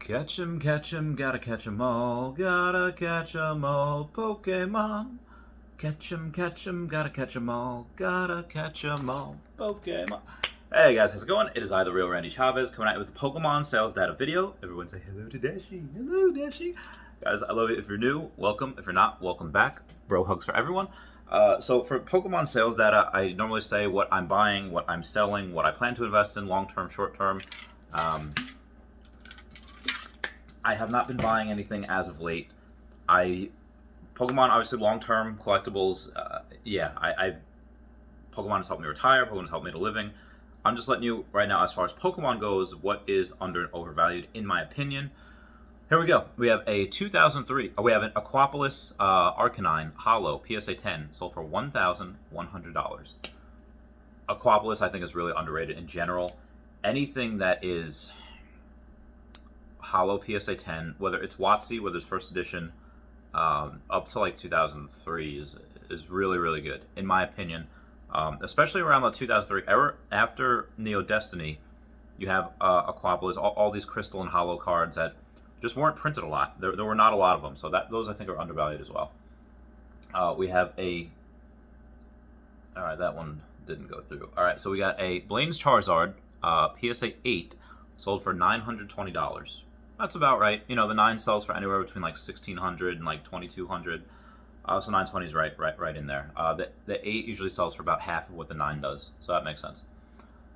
Catch 'em, gotta catch 'em all, gotta catch 'em all, Pokemon. Catch 'em, gotta catch 'em all, gotta catch 'em all, Pokemon. Hey guys, how's it going? It is I, the real Randy Chavez, coming at you with a Pokemon sales data video. Everyone say hello to Dashi, hello Dashi. Guys, I love it. If you're new, welcome. If you're not, welcome back. Bro hugs for everyone. So for Pokemon sales data, I normally say what I'm buying, what I'm selling, what I plan to invest in, long-term, short-term. I have not been buying anything as of late. Pokemon, obviously, long-term collectibles. Pokemon has helped me retire. Pokemon has helped me to living. I'm just letting you right now, as far as Pokemon goes, what is under and overvalued in my opinion. Here we go. We have a 2003. We have an Aquapolis Arcanine Holo PSA 10 sold for $1,100. Aquapolis, I think, is really underrated in general. Anything that is Holo PSA 10, whether it's WotC, whether it's first edition, up to like 2003 is really, really good in my opinion. Especially around the 2003 era, after Neo Destiny, you have Aquapolis, all these Crystal and Holo cards that just weren't printed a lot. There were not a lot of them, so those I think are undervalued as well. We have a... Alright, that one didn't go through. Alright, so we got a Blaine's Charizard, PSA 8, sold for $920. That's about right. You know, the 9 sells for anywhere between like $1,600 and like $2,200. So 920 is right in there. The 8 usually sells for about half of what the 9 does, so that makes sense.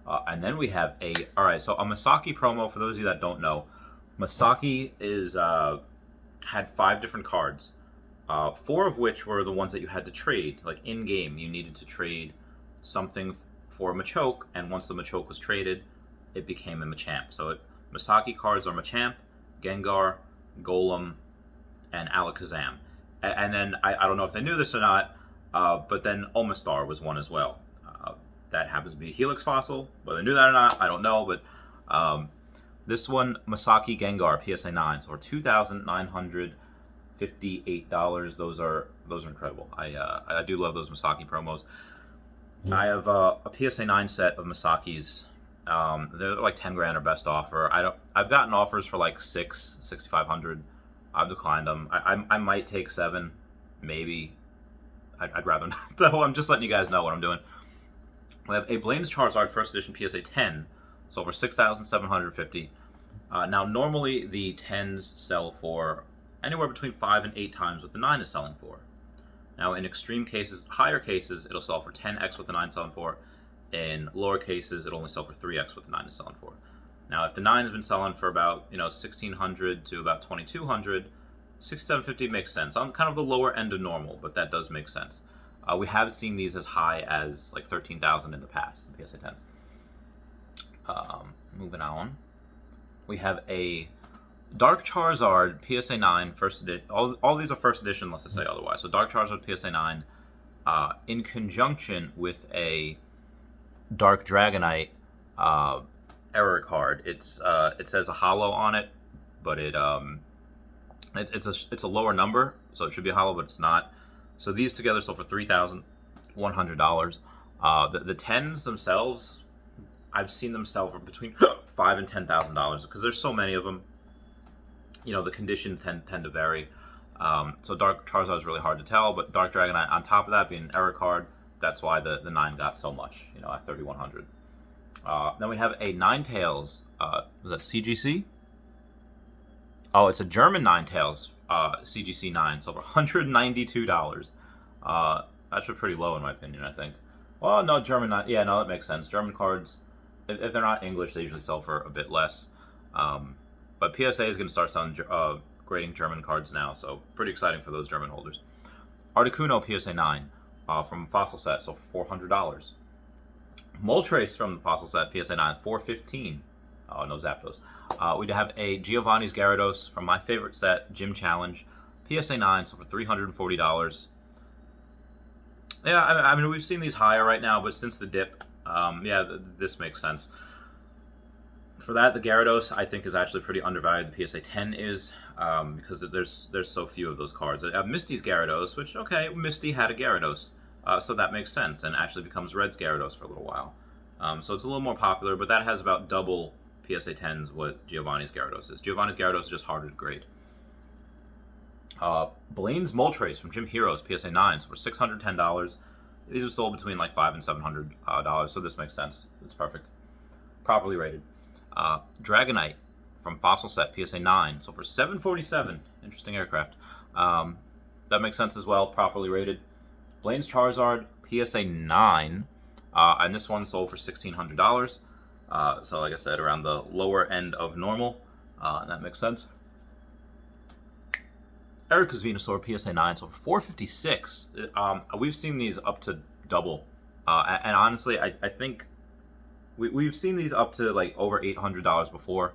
And then we have a so a Misaki Promo. For those of you that don't know, Misaki had 5 different cards, 4 of which were the ones that you had to trade. Like in game, you needed to trade something for Machoke, and once the Machoke was traded, it became a Machamp. So Misaki cards are Machamp, Gengar, Golem, and Alakazam. And then, I don't know if they knew this or not, but then Omastar was one as well. That happens to be a Helix Fossil. Whether they knew that or not, I don't know. But this one, Misaki Gengar, PSA 9, so for $2,958. Those are incredible. I do love those Misaki promos. I have a PSA 9 set of Misaki's. They're like 10 grand or best offer. I've gotten offers for like 6,500. I've declined them. I might take 7, maybe. I'd rather not, though. I'm just letting you guys know what I'm doing. We have a Blaine's Charizard First Edition PSA 10, sold for $6,750. Now, normally the 10s sell for anywhere between 5 and 8 times what the 9 is selling for. Now, in extreme cases, higher cases, it'll sell for 10x what the 9 is selling for. In lower cases, it'll only sell for 3x what the 9 is selling for. Now, if the 9 has been selling for about, $1,600 to about $2,200, $6,750 makes sense. On kind of the lower end of normal, but that does make sense. We have seen these as high as like $13,000 in the past, the PSA 10s. Moving on, we have a Dark Charizard PSA 9 first edition. All these are first edition, unless I say otherwise. So Dark Charizard PSA 9, in conjunction with a Dark Dragonite error card. It says a holo on it, but it's a lower number, so it should be a holo, but it's not. So these together sell for $3,100. The 10s themselves, I've seen them sell for between $5,000 and $10,000 because there's so many of them. The conditions tend to vary. So Dark Charizard is really hard to tell, but Dark Dragonite on top of that being an error card, that's why the 9 got so much, at $3,100. Then we have a Ninetales. Was that CGC? Oh, it's a German Ninetales CGC 9, so for $192. That's pretty low in my opinion, I think. Well, no, German. Yeah, no, that makes sense. German cards, if they're not English, they usually sell for a bit less. But PSA is going to start selling grading German cards now, so pretty exciting for those German holders. Articuno PSA 9 from Fossil Set, so for $400. Moltres from the Fossil Set, PSA 9, $415. Oh, no Zapdos. We have a Giovanni's Gyarados from my favorite set, Gym Challenge, PSA 9, so for $340. Yeah, I mean, we've seen these higher right now, but since the dip, this makes sense. For that, the Gyarados, I think, is actually pretty undervalued. The PSA 10 is, because there's so few of those cards. I have Misty's Gyarados, which, okay, Misty had a Gyarados. So that makes sense, and actually becomes Red's Gyarados for a little while. So it's a little more popular, but that has about double PSA 10s what Giovanni's Gyarados is. Giovanni's Gyarados is just harder to grade. Blaine's Moltres from Gym Heroes, PSA 9s for $610. These are sold between like $500 and $700, so this makes sense. It's perfect. Properly rated. Dragonite from Fossil Set, PSA 9, so for $747. Interesting aircraft. That makes sense as well. Properly rated. Blaine's Charizard, PSA 9, and this one sold for $1,600. So like I said, around the lower end of normal. That makes sense. Erica's Venusaur, PSA 9, so for $456. We've seen these up to double. And honestly, I think we've seen these up to like over $800 before.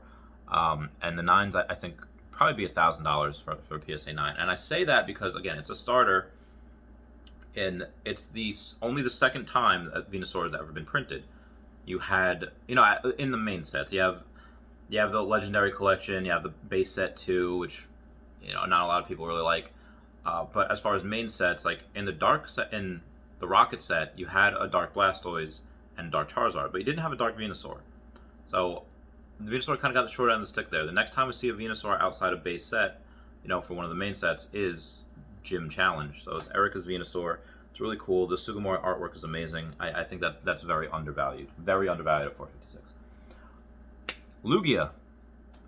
And the 9s, I think, probably be $1,000 for PSA 9. And I say that because, again, it's a starter. And it's only the second time that Venusaur has ever been printed. You had, in the main sets, you have the Legendary Collection, you have the base set 2, which, not a lot of people really like. But as far as main sets, like in the Dark set, in the Rocket set, you had a Dark Blastoise and Dark Charizard, but you didn't have a Dark Venusaur. So the Venusaur kind of got the short end of the stick there. The next time we see a Venusaur outside of base set, for one of the main sets, is Gym Challenge. So it's Erica's Venusaur. It's really cool. The Sugimori artwork is amazing. I think that's very undervalued. Very undervalued at $456. Lugia,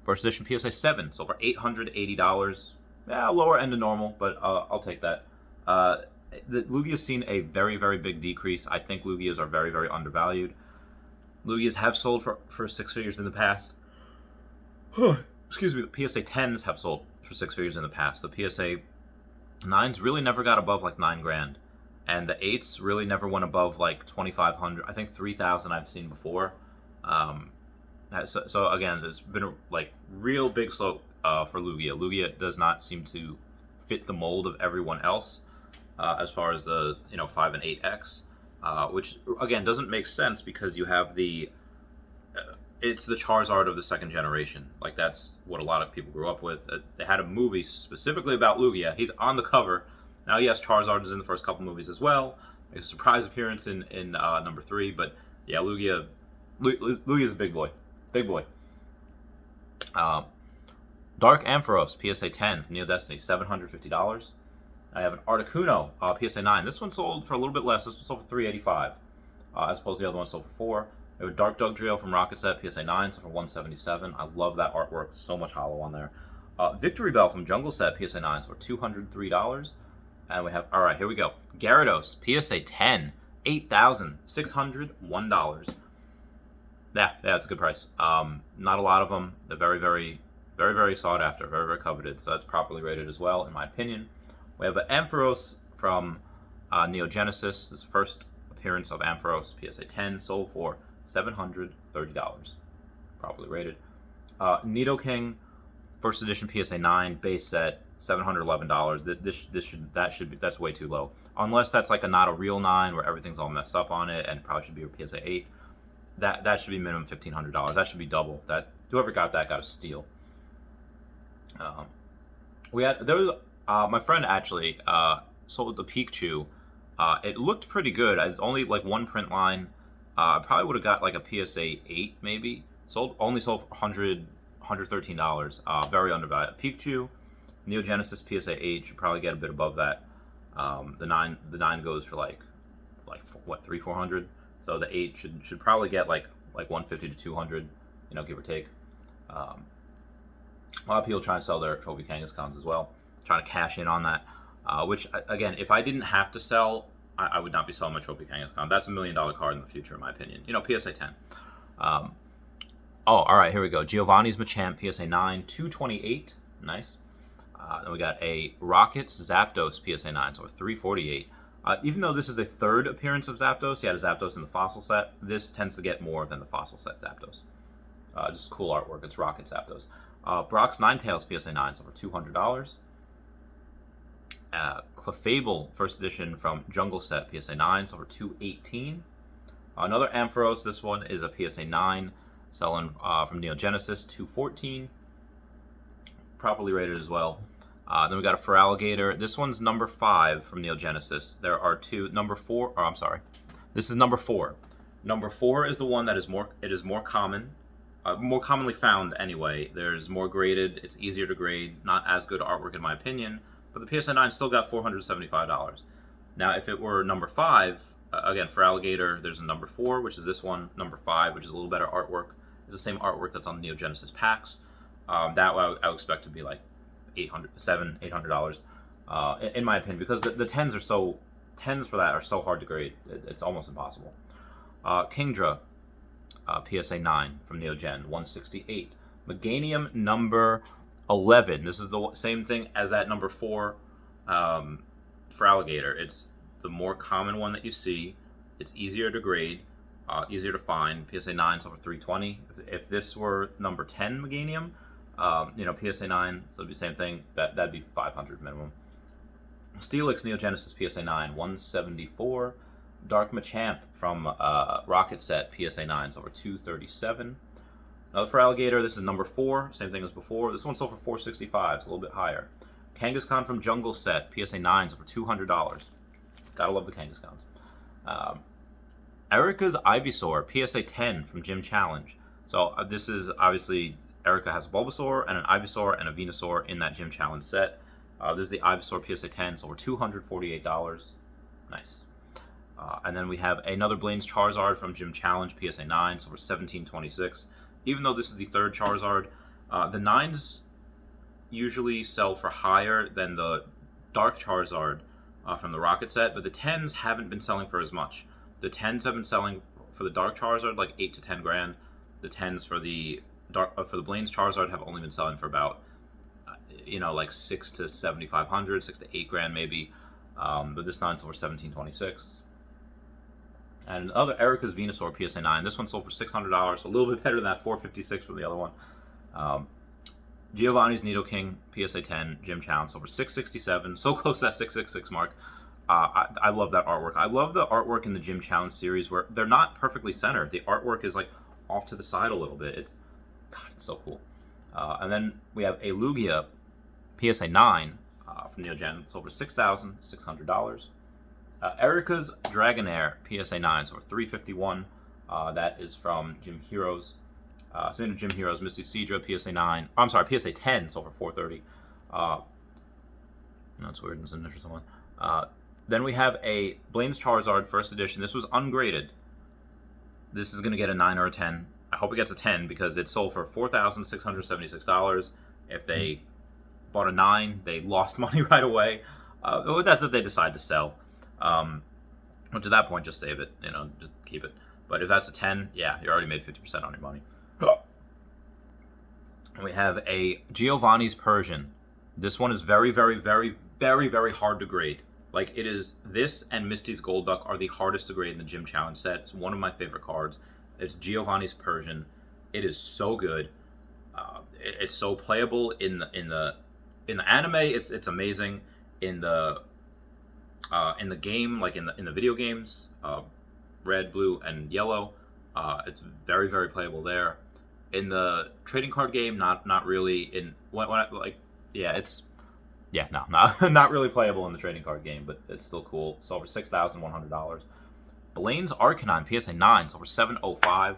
first edition PSA 7, so for $880. Yeah, lower end of normal, but I'll take that. Lugia's seen a very, very big decrease. I think Lugias are very, very undervalued. Lugias have sold for 6 figures in the past. Excuse me. The PSA 10s have sold for 6 figures in the past. The PSA 9s really never got above like $9,000. And the 8s really never went above like 2,500. I think 3,000 I've seen before. So again, there's been a real big slope for Lugia. Lugia does not seem to fit the mold of everyone else as far as the 5 and 8X, which again doesn't make sense because you have it's the Charizard of the second generation. Like that's what a lot of people grew up with. They had a movie specifically about Lugia. He's on the cover. Now, yes, Charizard is in the first couple movies as well. A surprise appearance in number 3, but yeah, Lugia's a big boy. Big boy. Dark Ampharos, PSA 10 from Neo Destiny, $750. I have an Articuno, PSA 9. This one sold for a little bit less. This one sold for $385, as opposed to the other one sold for $4. I have a Dark Dugtrio from Rocket Set, PSA 9, sold for $177. I love that artwork. So much hollow on there. Victory Bell from Jungle Set, PSA 9, sold for $203. And we have, all right, here we go. Gyarados, PSA 10, $8,601. Yeah, it's a good price. Not a lot of them. They're very, very, very, very sought after, very, very coveted. So that's properly rated as well, in my opinion. We have an Ampharos from Neo Genesis. This is the first appearance of Ampharos, PSA 10, sold for $730. Properly rated. Nidoking, first edition PSA 9, base set, $711. That's way too low. Unless that's like not a real 9 where everything's all messed up on it and probably should be a PSA 8. That should be minimum $1,500. That should be double. That whoever got that got a steal. My friend actually sold the Pikachu. It looked pretty good. It's only like one print line. I probably would have got like a PSA 8 maybe. Only sold for $113. Very undervalued. Pikachu, Neo Genesis PSA 8 should probably get a bit above that. The 9 goes for like what, 300-400. So the 8 should probably get like 150 to 200, give or take. A lot of people trying to sell their Trophy Kangaskhans as well, trying to cash in on that. Which again, if I didn't have to sell, I would not be selling my Trophy Kangaskhan. That's $1 million card in the future, in my opinion. PSA 10. All right, here we go. Giovanni's Machamp, PSA 9, $228. Nice. Then we got a Rockets Zapdos PSA 9, so $348. Even though this is the third appearance of Zapdos, he had a Zapdos in the Fossil set, this tends to get more than the Fossil set Zapdos. Just cool artwork. It's Rocket Zapdos. Brock's Ninetales PSA 9, so for $200. Clefable, first edition from Jungle Set, PSA 9, so for $218. Another Ampharos, this one is a PSA 9, selling from Neo Genesis, $214. Properly rated as well. Then we got a Feraligatr. This one's number 5 from Neo Genesis. There are two. Number 4, or I'm sorry. This is number 4. Number 4 is the one that is more common more commonly found anyway. There's more graded. It's easier to grade. Not as good artwork in my opinion. But the PSA 9 still got $475. Now, if it were number 5, again, for Alligator, there's a number 4, which is this one. Number 5, which is a little better artwork. It's the same artwork that's on the Neo Genesis packs. That I would expect to be like $800, in my opinion, because the 10s are so... 10s for that are so hard to grade. It's almost impossible. Kingdra, PSA 9 from Neo Gen, 168. Meganium number 11. This is the same thing as that number 4 for Alligator. It's the more common one that you see. It's easier to grade, easier to find. PSA 9 so for 320. If this were number 10 Meganium, PSA 9, so it'd be the same thing. That'd be 500 minimum. Steelix Neo Genesis PSA 9, 174. Dark Machamp from Rocket Set PSA 9 sold for 237. Another for Alligator, this is number 4, same thing as before. This one sold for 465, it's a little bit higher. Kangaskhan from Jungle Set PSA 9 sold for $200. Gotta love the Kangaskhan's. Erica's Ivysaur PSA 10 from Gym Challenge. So this is obviously Erica has a Bulbasaur and an Ivysaur and a Venusaur in that Gym Challenge set. This is the Ivysaur PSA 10, so we're $248. Nice. And then we have another Blaine's Charizard from Gym Challenge PSA 9, so we're $1726. Even though this is the third Charizard, the 9s usually sell for higher than the Dark Charizard from the Rocket set, but the 10s haven't been selling for as much. The 10s have been selling for the Dark Charizard like 8 to 10 grand. The 10s for the Blaine's Charizard have only been selling for about like 6 to 7,500, 6 to 8 grand maybe. But this 9 sold for $1726. And other Erica's Venusaur PSA 9. This one sold for $600, so a little bit better than that $456 for the other one. Giovanni's Nidoking PSA 10 Gym Challenge sold for $667. So close to that $666 mark. I love that artwork. I love the artwork in the Gym Challenge series where they're not perfectly centered. The artwork is like off to the side a little bit. It's so cool. And then we have a Lugia PSA 9 from Neo Gen, sold for $6,600. Erica's Dragonair PSA 9, so for $351. That is from Gym Heroes. Speaking of Gym Heroes, Misty Seadra PSA 9. I'm sorry, PSA 10 sold for $430. That's weird. It's an interesting one. Then we have a Blaine's Charizard First Edition. This was ungraded. This is going to get a 9 or a 10. I hope it gets a 10 because it sold for $4,676. If they bought a 9, they lost money right away. That's if they decide to sell. Which at that point, just save it. Just keep it. But if that's a 10, yeah, you already made 50% on your money. And we have a Giovanni's Persian. This one is very, very, very, very, very hard to grade. Like, it is, this and Misty's Golduck are the hardest to grade in the Gym Challenge set. It's one of my favorite cards. It's Giovanni's Persian. It is so good. It's so playable in the anime. It's amazing. In the game, like in the video games, red, blue, and yellow, it's very, very playable there. In the trading card game, not really. Not really playable in the trading card game, but it's still cool. Sold for $6,100. Blaine's Arcanine PSA 9 sold for $705.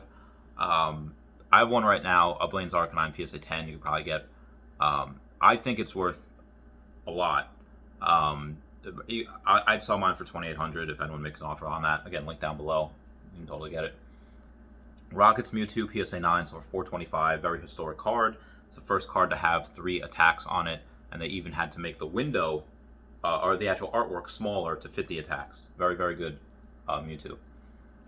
I have one right now, a Blaine's Arcanine PSA 10. You could probably get. I think it's worth a lot. I'd sell mine for $2,800 if anyone makes an offer on that. Again, link down below. You can totally get it. Rocket's Mewtwo PSA 9 sold for $425. Very historic card. It's the first card to have 3 attacks on it, and they even had to make the window or the actual artwork smaller to fit the attacks. Very, very good Mewtwo.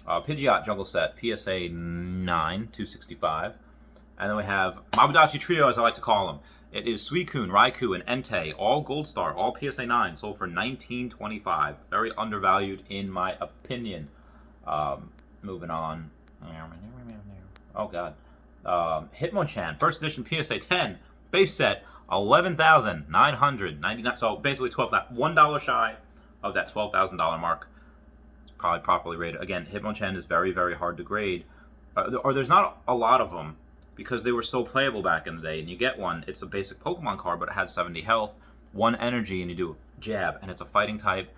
Pidgeot Jungle Set PSA 9, $265. And then we have Mabudachi Trio, as I like to call them. It is Suicune, Raikou, and Entei, all Gold Star, all PSA 9, sold for $19.25. Very undervalued, in my opinion. Moving on. Oh, God. Hitmonchan, First Edition PSA 10, base set, $11,999. So basically $1 shy of that $12,000 mark. It's probably properly rated. Again, Hitmonchan is very, very hard to grade. Or there's not a lot of them, because they were so playable back in the day. And you get one, it's a basic Pokemon card, but it has 70 health, 1 energy, and you do jab, and it's a fighting type,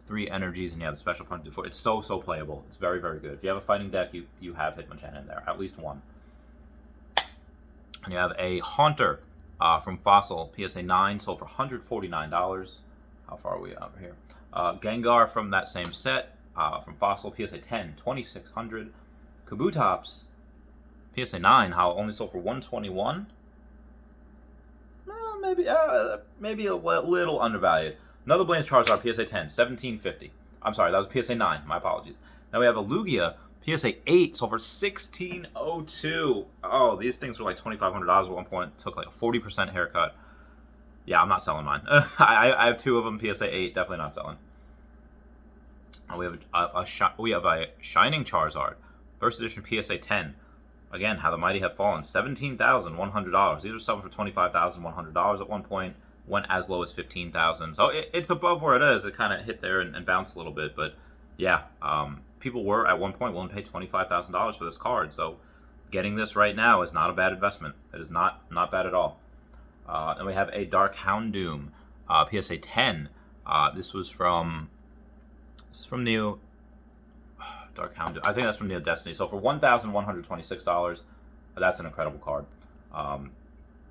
3 energies, and you have the special punch before. It's so playable. It's very, very good. If you have a fighting deck, you have Hitmonchan in there, at least one. And you have a Haunter from Fossil, PSA 9, sold for $149. How far are we over here? Gengar from that same set, from Fossil, PSA 10, $2,600. Kabutops, PSA 9, how only sold for $121. Maybe a little undervalued. Another Blaine's Charizard, PSA 10, $1,750. I'm sorry, that was PSA 9. My apologies. Now we have a Lugia, PSA 8, sold for $1,602. Oh, these things were like $2,500 at one point. Took like a 40% haircut. Yeah, I'm not selling mine. I have two of them, PSA 8. Definitely not selling. We have a Shining Charizard, first edition PSA 10. Again, how the mighty have fallen. $17,100. These were selling for $25,100 at one point. Went as low as $15,000. So it's above where it is. It kind of hit there and bounced a little bit. But yeah, people were at one point willing to pay $25,000 for this card. So getting this right now is not a bad investment. It is not bad at all. And we have a Dark Houndoom, PSA 10. This was from Neo. Dark Houndoom. I think that's from Neo Destiny. So for $1,126, that's an incredible card.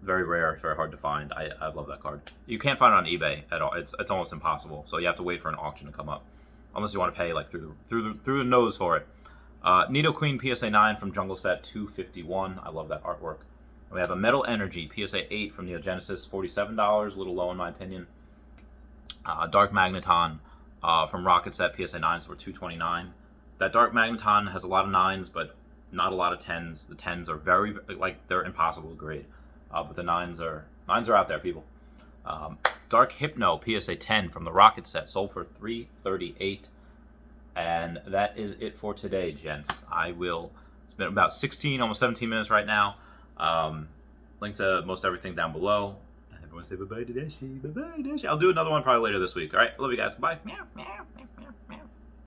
Very rare, very hard to find. I love that card. You can't find it on eBay at all. It's almost impossible. So you have to wait for an auction to come up, unless you want to pay like through the nose for it. Nidoqueen PSA 9 from Jungle Set, $251. I love that artwork. We have a Metal Energy PSA 8 from Neo Genesis, $47. A little low in my opinion. Dark Magneton from Rocket Set PSA 9, so we're $229. That Dark Magneton has a lot of 9s, but not a lot of 10s. The 10s are very, like, they're impossible to grade. But the 9s are out there, people. Dark Hypno PSA 10 from the Rocket Set, sold for $338. And that is it for today, gents. It's been about 16, almost 17 minutes right now. Link to most everything down below. And everyone say bye-bye to Dashi. Bye-bye, Dashi. I'll do another one probably later this week. All right? Love you guys. Bye. Meow, meow.